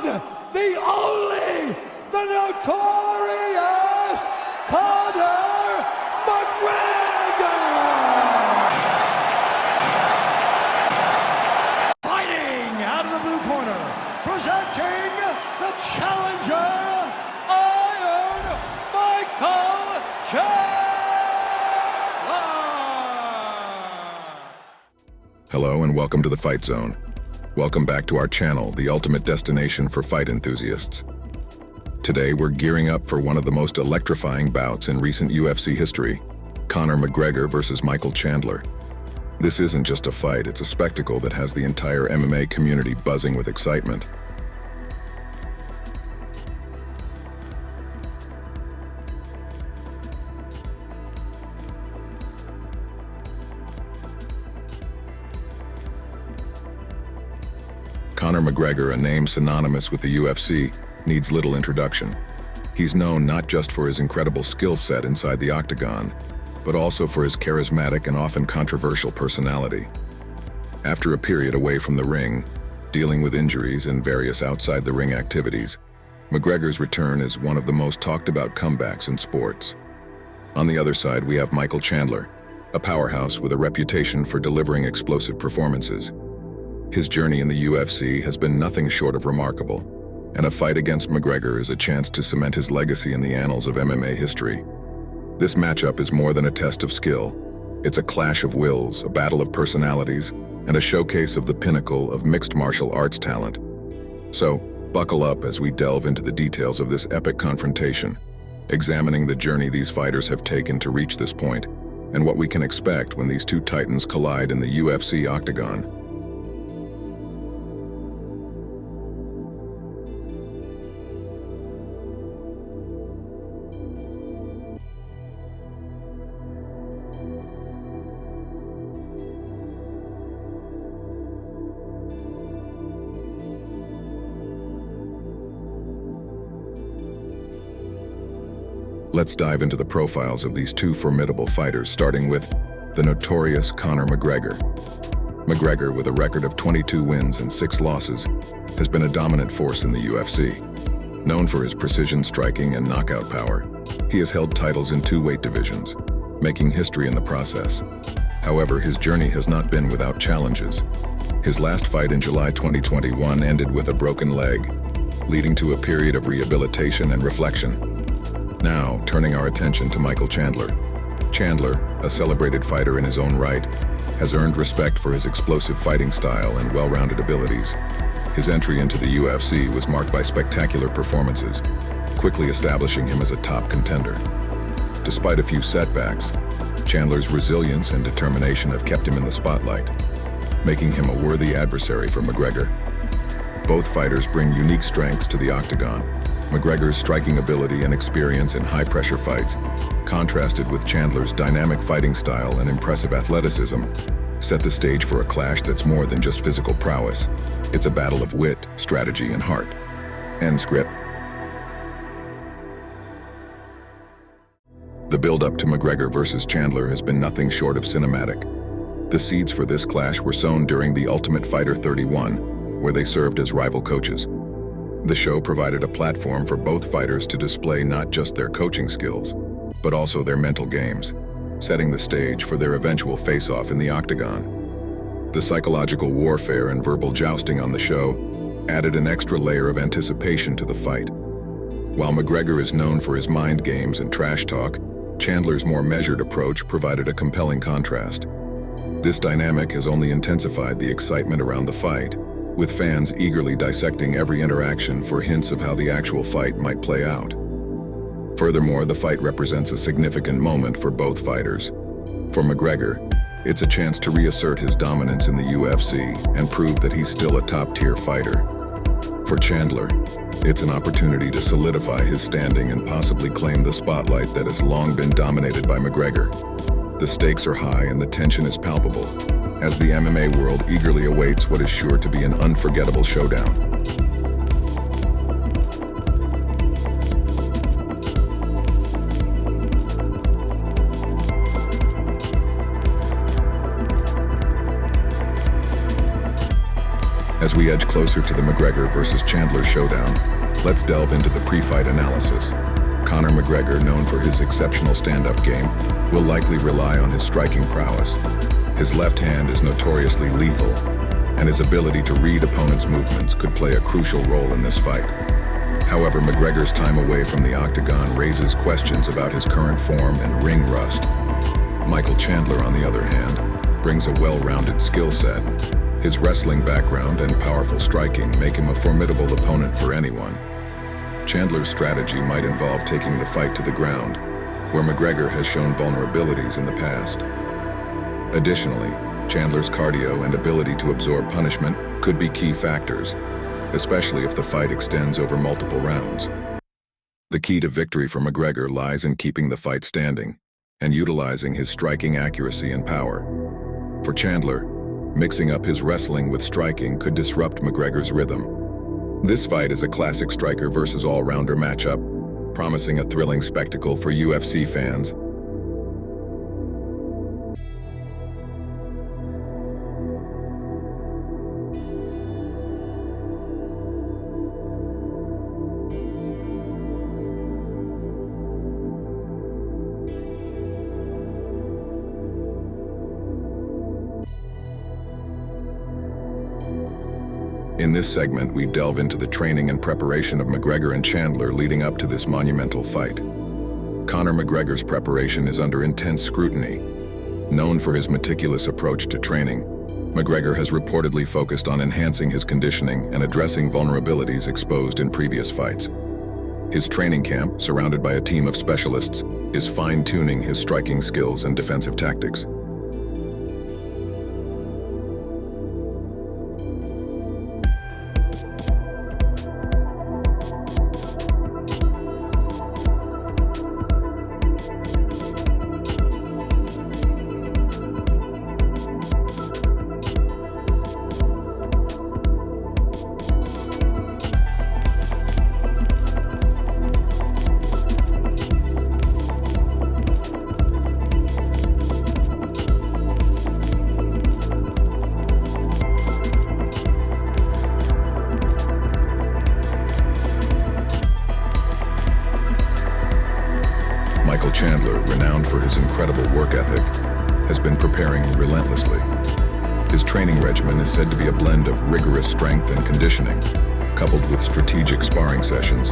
one, the only, the notorious Conor McGregor! Fighting out of the blue corner, presenting the challenger, Iron Michael Chandler! Hello and welcome to the Fight Zone. Welcome back to our channel, the ultimate destination for fight enthusiasts. Today we're gearing up for one of the most electrifying bouts in recent UFC history, Conor McGregor versus Michael Chandler. This isn't just a fight, it's a spectacle that has the entire MMA community buzzing with excitement. Conor McGregor, a name synonymous with the UFC, needs little introduction. He's known not just for his incredible skill set inside the octagon, but also for his charismatic and often controversial personality. After a period away from the ring, dealing with injuries and various outside-the-ring activities, McGregor's return is one of the most talked-about comebacks in sports. On the other side, we have Michael Chandler, a powerhouse with a reputation for delivering explosive performances. His journey in the UFC has been nothing short of remarkable, and a fight against McGregor is a chance to cement his legacy in the annals of MMA history. This matchup is more than a test of skill. It's a clash of wills, a battle of personalities, and a showcase of the pinnacle of mixed martial arts talent. So, buckle up as we delve into the details of this epic confrontation, examining the journey these fighters have taken to reach this point, and what we can expect when these two titans collide in the UFC octagon. Let's dive into the profiles of these two formidable fighters, starting with the notorious Conor McGregor. McGregor, with a record of 22 wins and 6 losses, has been a dominant force in the UFC. Known for his precision striking and knockout power, he has held titles in 2 weight divisions, making history in the process. However, his journey has not been without challenges. His last fight in July 2021 ended with a broken leg, leading to a period of rehabilitation and reflection. Now, turning our attention to Michael Chandler. Chandler, a celebrated fighter in his own right, has earned respect for his explosive fighting style and well-rounded abilities. His entry into the UFC was marked by spectacular performances, quickly establishing him as a top contender. Despite a few setbacks, Chandler's resilience and determination have kept him in the spotlight, making him a worthy adversary for McGregor. Both fighters bring unique strengths to the octagon. McGregor's striking ability and experience in high-pressure fights, contrasted with Chandler's dynamic fighting style and impressive athleticism, set the stage for a clash that's more than just physical prowess. It's a battle of wit, strategy, and heart. End script. The build-up to McGregor versus Chandler has been nothing short of cinematic. The seeds for this clash were sown during the Ultimate Fighter 31, where they served as rival coaches. The show provided a platform for both fighters to display not just their coaching skills, but also their mental games, setting the stage for their eventual face-off in the octagon. The psychological warfare and verbal jousting on the show added an extra layer of anticipation to the fight. While McGregor is known for his mind games and trash talk, Chandler's more measured approach provided a compelling contrast. This dynamic has only intensified the excitement around the fight, with fans eagerly dissecting every interaction for hints of how the actual fight might play out. Furthermore, the fight represents a significant moment for both fighters. For McGregor, it's a chance to reassert his dominance in the UFC and prove that he's still a top-tier fighter. For Chandler, it's an opportunity to solidify his standing and possibly claim the spotlight that has long been dominated by McGregor. The stakes are high and the tension is palpable, as the MMA world eagerly awaits what is sure to be an unforgettable showdown. As we we edge closer to the McGregor versus Chandler showdown, let's delve into the pre-fight analysis. Conor McGregor, known for his exceptional stand-up game, will likely rely on his striking prowess. His left hand is notoriously lethal, and his ability to read opponents' movements could play a crucial role in this fight. However, McGregor's time away from the octagon raises questions about his current form and ring rust. Michael Chandler, on the other hand, brings a well-rounded skill set. His wrestling background and powerful striking make him a formidable opponent for anyone. Chandler's strategy might involve taking the fight to the ground, where McGregor has shown vulnerabilities in the past. Additionally, Chandler's cardio and ability to absorb punishment could be key factors, especially if the fight extends over multiple rounds. The key to victory for McGregor lies in keeping the fight standing and utilizing his striking accuracy and power. For Chandler, mixing up his wrestling with striking could disrupt McGregor's rhythm. This fight is a classic striker versus all-rounder matchup, promising a thrilling spectacle for UFC fans. In this segment, we delve into the training and preparation of McGregor and Chandler leading up to this monumental fight. Conor McGregor's preparation is under intense scrutiny. Known for his meticulous approach to training, McGregor has reportedly focused on enhancing his conditioning and addressing vulnerabilities exposed in previous fights. His training camp, surrounded by a team of specialists, is fine-tuning his striking skills and defensive tactics. Chandler, renowned for his incredible work ethic, has been preparing relentlessly. His training regimen is said to be a blend of rigorous strength and conditioning, coupled with strategic sparring sessions.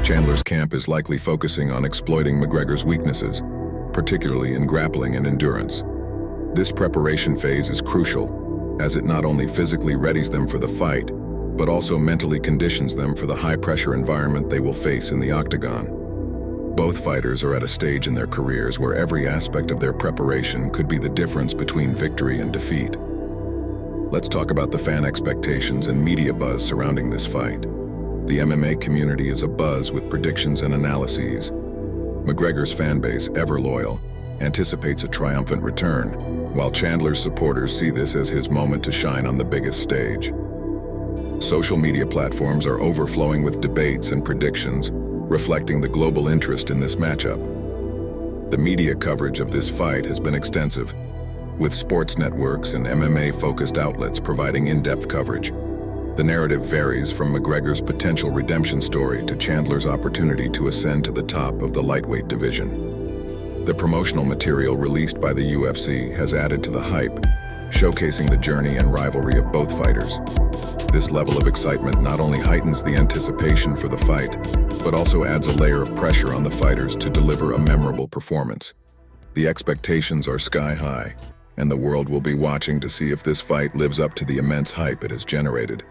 Chandler's camp is likely focusing on exploiting McGregor's weaknesses, particularly in grappling and endurance. This preparation phase is crucial, as it not only physically readies them for the fight, but also mentally conditions them for the high-pressure environment they will face in the octagon. Both fighters are at a stage in their careers where every aspect of their preparation could be the difference between victory and defeat. Let's talk about the fan expectations and media buzz surrounding this fight. The MMA community is abuzz with predictions and analyses. McGregor's fan base, ever loyal, anticipates a triumphant return, while Chandler's supporters see this as his moment to shine on the biggest stage. Social media platforms are overflowing with debates and predictions, reflecting the global interest in this matchup. The media coverage of this fight has been extensive, with sports networks and MMA-focused outlets providing in-depth coverage. The narrative varies from McGregor's potential redemption story to Chandler's opportunity to ascend to the top of the lightweight division. The promotional material released by the UFC has added to the hype, showcasing the journey and rivalry of both fighters. This level of excitement not only heightens the anticipation for the fight, but also adds a layer of pressure on the fighters to deliver a memorable performance. The expectations are sky high, and the world will be watching to see if this fight lives up to the immense hype it has generated.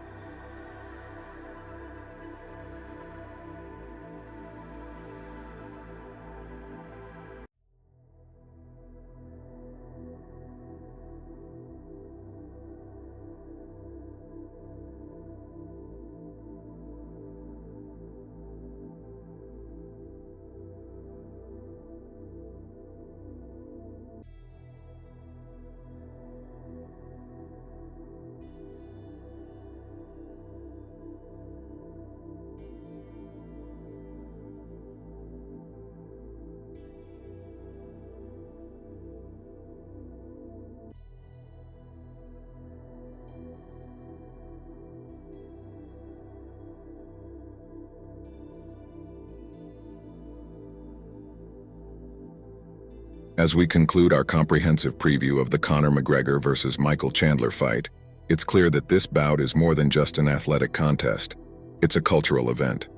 As we conclude our comprehensive preview of the Conor McGregor versus Michael Chandler fight, it's clear that this bout is more than just an athletic contest. It's a cultural event.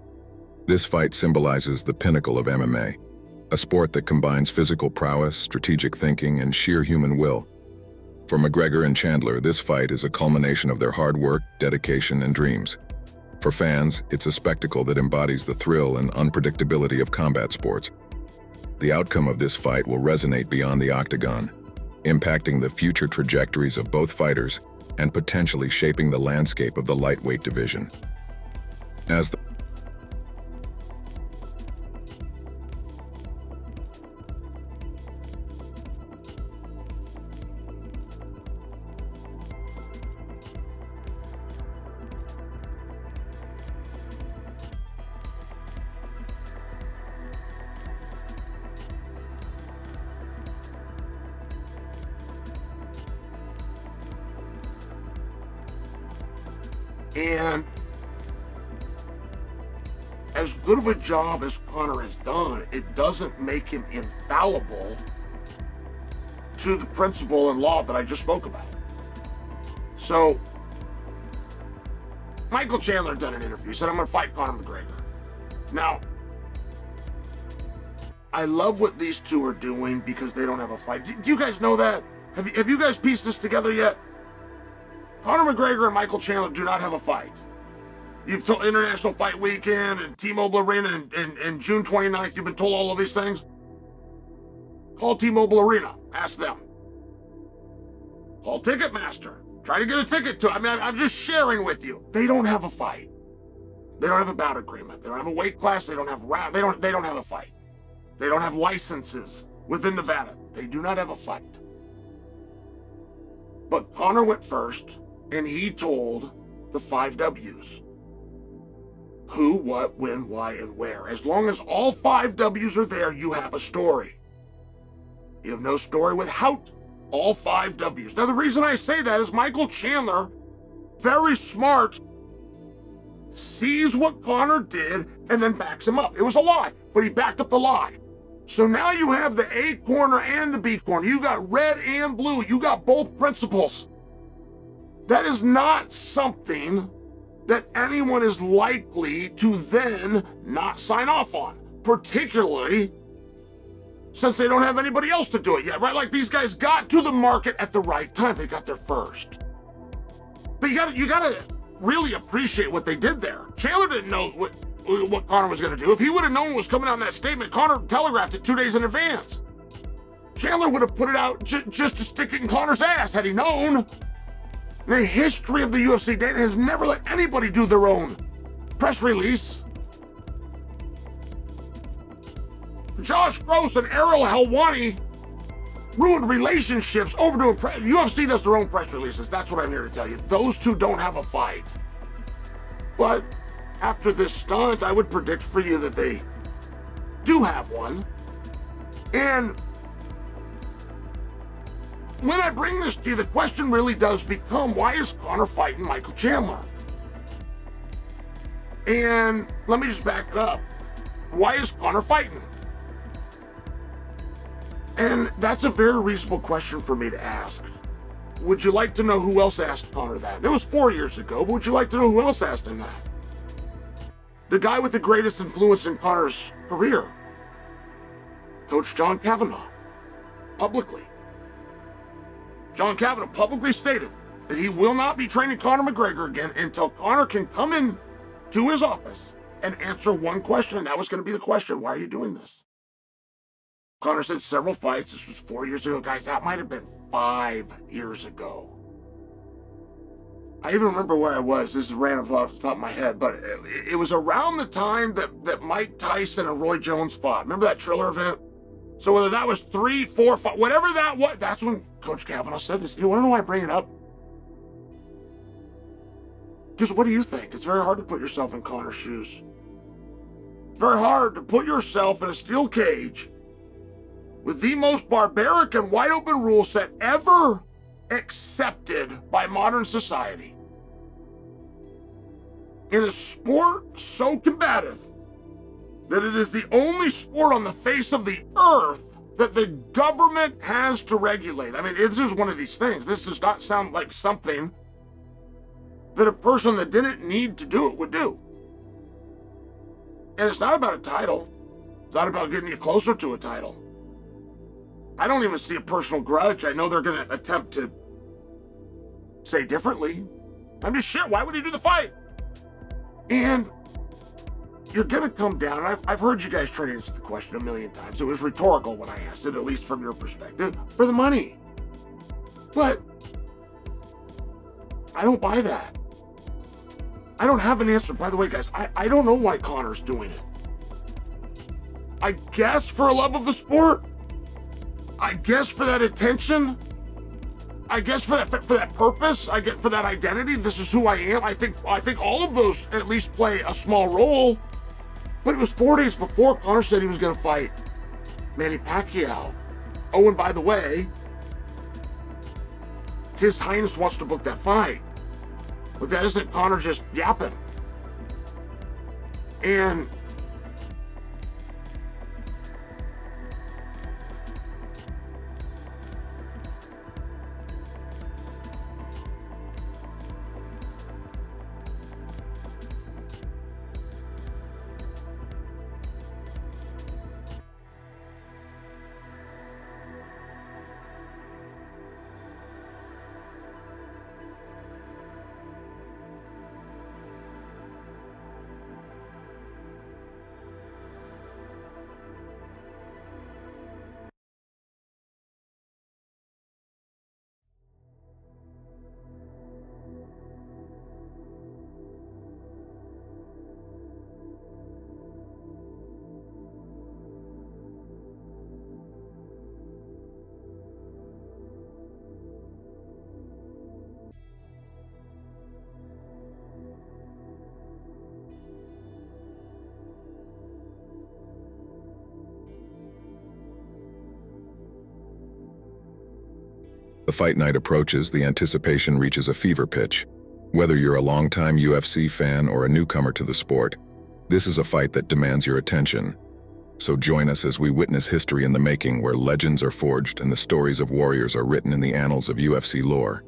This fight symbolizes the pinnacle of MMA, a sport that combines physical prowess, strategic thinking, and sheer human will. For McGregor and Chandler, this fight is a culmination of their hard work, dedication, and dreams. For fans, it's a spectacle that embodies the thrill and unpredictability of combat sports. The outcome of this fight will resonate beyond the octagon, impacting the future trajectories of both fighters and potentially shaping the landscape of the lightweight division. As the And as good of a job as Conor has done, it doesn't make him infallible to the principle and law that I just spoke about. So, Michael Chandler done an interview. He said, I'm going to fight Conor McGregor. Now, I love what these two are doing because they don't have a fight. Do you guys know that? Have you guys pieced this together yet? Conor McGregor and Michael Chandler do not have a fight. You've told International Fight Weekend and T-Mobile Arena and June 29th, you've been told all of these things. Call T-Mobile Arena. Ask them. Call Ticketmaster. Try to get a ticket to it. I'm just sharing with you. They don't have a fight. They don't have a bout agreement. They don't have a weight class. They don't have they don't have a fight. They don't have licenses within Nevada. They do not have a fight. But Conor went first, and he told the 5 W's. Who, what, when, why, and where. As long as all 5 W's are there, you have a story. You have no story without all 5 W's. Now, the reason I say that is Michael Chandler, very smart, sees what Conor did and then backs him up. It was a lie, but he backed up the lie. So now you have the A corner and the B corner. You got red and blue. You got both principles. That is not something that anyone is likely to then not sign off on, particularly since they don't have anybody else to do it yet, right? Like these guys got to the market at the right time. They got there first. But you gotta really appreciate what they did there. Chandler didn't know what Conor was going to do. If he would have known what was coming out in that statement, Conor telegraphed it 2 days in advance. Chandler would have put it out just to stick it in Conor's ass had he known. The history of the UFC data has never let anybody do their own press release. Josh Gross and Ariel Helwani ruined relationships over doing UFC does their own press releases. That's what I'm here to tell you. Those two don't have a fight. But after this stunt, I would predict for you that they do have one. And when I bring this to you, the question really does become, why is Conor fighting Michael Chandler? And let me just back it up. Why is Conor fighting? And that's a very reasonable question for me to ask. Would you like to know who else asked Conor that? It was 4 years ago, but would you like to know who else asked him that? The guy with the greatest influence in Conor's career, Coach John Kavanagh, publicly. John Kavanagh publicly stated that he will not be training Conor McGregor again until Conor can come in to his office and answer one question, and that was going to be the question, why are you doing this? Conor said several fights. This was 4 years ago. Guys, that might have been 5 years ago. I even remember where I was. This is a random thought off the top of my head, but it was around the time that Mike Tyson and Roy Jones fought. Remember that Triller event? So whether that was 3, 4, 5, whatever that was, that's when Coach Kavanagh said this. You want to know why I bring it up? Because what do you think? It's very hard to put yourself in Conor's shoes. It's very hard to put yourself in a steel cage with the most barbaric and wide open rule set ever accepted by modern society. In a sport so combative that it is the only sport on the face of the earth that the government has to regulate. I mean, this is one of these things. This does not sound like something that a person that didn't need to do it would do. And it's not about a title. It's not about getting you closer to a title. I don't even see a personal grudge. I know they're going to attempt to say differently. I'm just shit. Why would he do the fight? And you're going to come down. I've heard you guys try to answer the question a million times. It was rhetorical when I asked it, at least from your perspective, for the money. But I don't buy that. I don't have an answer. By the way, guys, I don't know why Conor's doing it. I guess for a love of the sport. I guess for that attention. I guess for that purpose. I get for that identity. This is who I am. I think all of those at least play a small role. But it was 4 days before Conor said he was going to fight Manny Pacquiao. Oh, and by the way, His Highness wants to book that fight. But that isn't Conor just yapping. And The fight night approaches, the anticipation reaches a fever pitch. Whether you're a longtime UFC fan or a newcomer to the sport, this is a fight that demands your attention. So join us as we witness history in the making, where legends are forged and the stories of warriors are written in the annals of UFC lore.